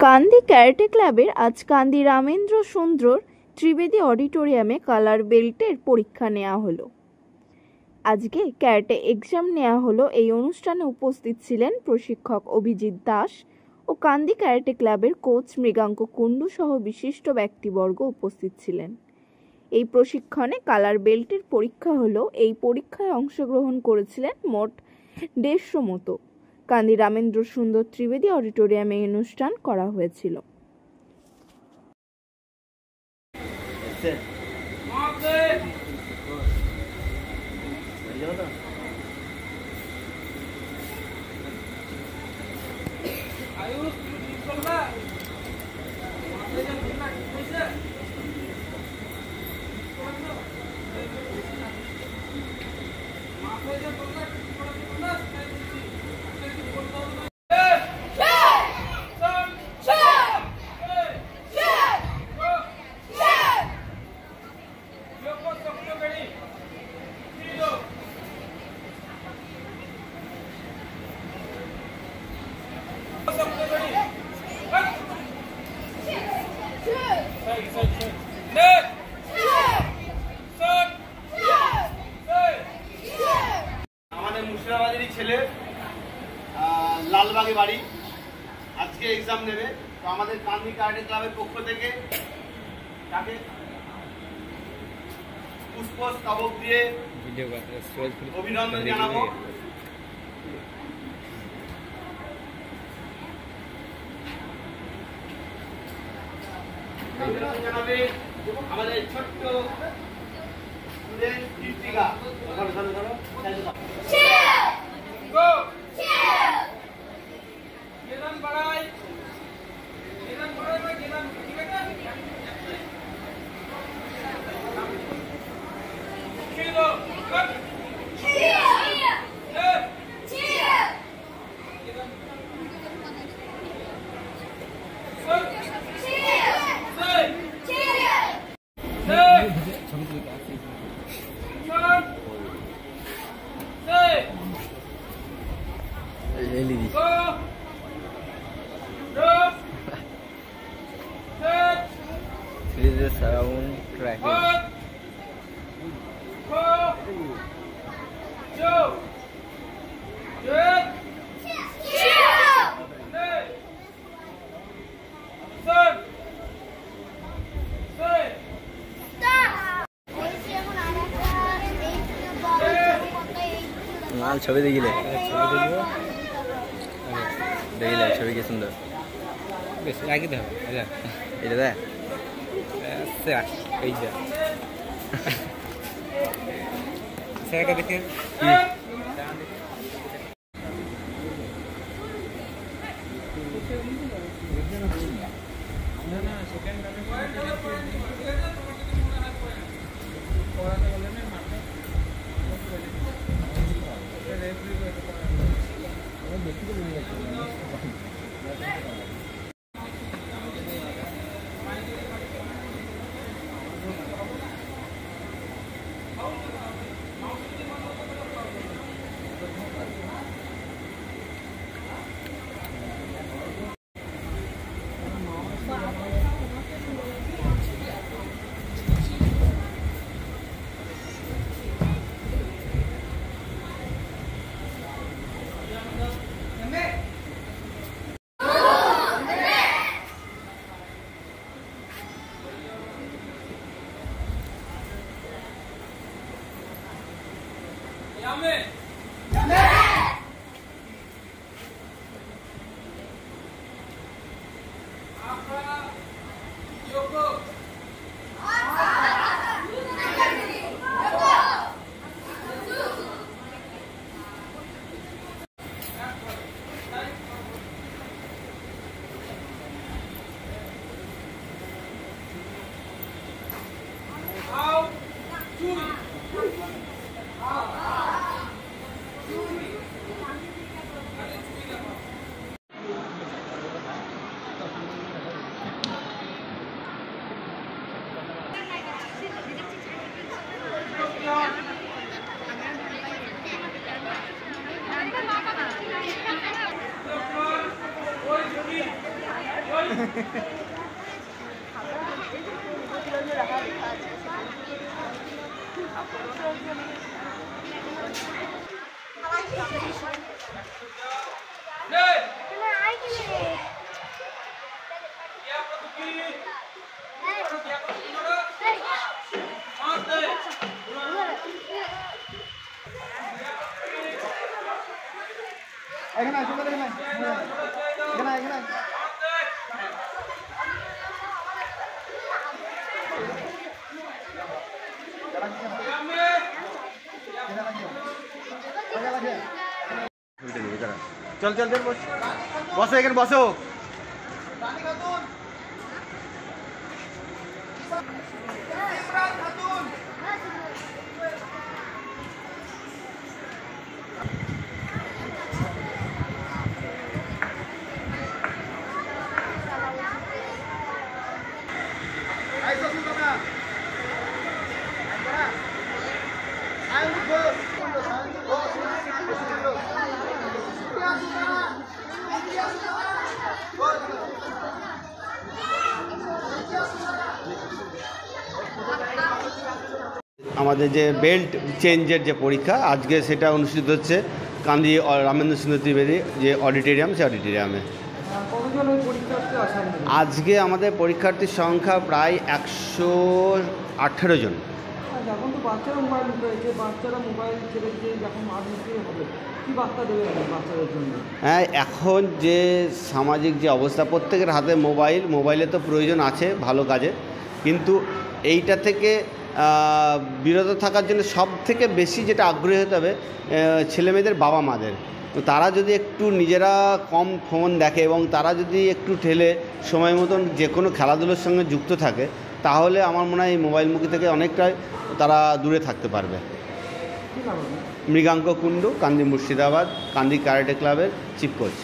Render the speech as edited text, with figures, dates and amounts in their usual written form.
কান্দি karate ক্লাবের আজ কান্দি রামেন্দ্র সুন্দর ত্রিবেদী অডিটোরিয়ামে কালার বেল্টের পরীক্ষা নেওয়া হলো। আজকে ক্যারাটে এক্সাম নেওয়া হলো। এই অনুষ্ঠানে উপস্থিত ছিলেন প্রশিক্ষক অভিজিৎ দাস ও কান্দি ক্যারাটে ক্লাবের কোচ মৃগাঙ্ক কুণ্ডু সহ বিশিষ্ট ব্যক্তিবর্গ উপস্থিত ছিলেন। এই প্রশিক্ষণে কালার বেল্টের পরীক্ষা হলো। এই পরীক্ষায় অংশগ্রহণ করেছিলেন মোট 150 মতো। কান্দি রামেন্দ্র সুন্দর ত্রিবেদী অডিটোরিয়ামে এই অনুষ্ঠান করা হয়েছিল। মুর্শিদাবাদেরই ছেলে, লালবাগে বাড়ি, আজকে এক্সাম নেবে। তো আমাদের কান্দি ক্যারাটে ক্লাবের পক্ষ থেকে তাকে পুষ্পস্তবক দিয়ে অভিনন্দন জানাবো। জানাবে আমাদের ছোট্ট student Krittika. This is the sound tracking. ছবি দেখিলে ছবি কি সুন্দর বেশি আগে দেখ এটা দেখ দেখে চল চল চল বসো এখানে বসো। আমাদের যে বেল্ট চেঞ্জের যে পরীক্ষা আজকে সেটা অনুষ্ঠিত হচ্ছে কান্দি রামেন্দ্র সুন্দর ত্রিবেদী যে অডিটোরিয়াম, সে অডিটোরিয়ামে। আজকে আমাদের পরীক্ষার্থীর সংখ্যা প্রায় 118 জন। এখন তো বাচ্চারা মোবাইল পেয়েছে, বাচ্চারা মোবাইল ছেড়ে দিয়ে যখন আধুনিক হবে কী বার্তা দেবে বাচ্চাদের জন্য? হ্যাঁ, এখন যে সামাজিক যে অবস্থা, প্রত্যেকের হাতে মোবাইলে তো প্রয়োজন আছে ভালো কাজে, কিন্তু এইটা থেকে বিরত থাকার জন্য সব থেকে বেশি যেটা আগ্রহী হতে হবে ছেলেমেয়েদের বাবা মাদের। তো তারা যদি একটু নিজেরা কম ফোন দেখে এবং তারা যদি একটু ঠেলে সময় মতন যে কোনো খেলাধুলোর সঙ্গে যুক্ত থাকে, তাহলে আমার মনে হয় এই মোবাইলমুখী থেকে অনেকটাই তারা দূরে থাকতে পারবে। মৃগাঙ্ক কুণ্ডু, কান্দি মুর্শিদাবাদ, কান্দি ক্যারাটে ক্লাবের চিফ কোচ।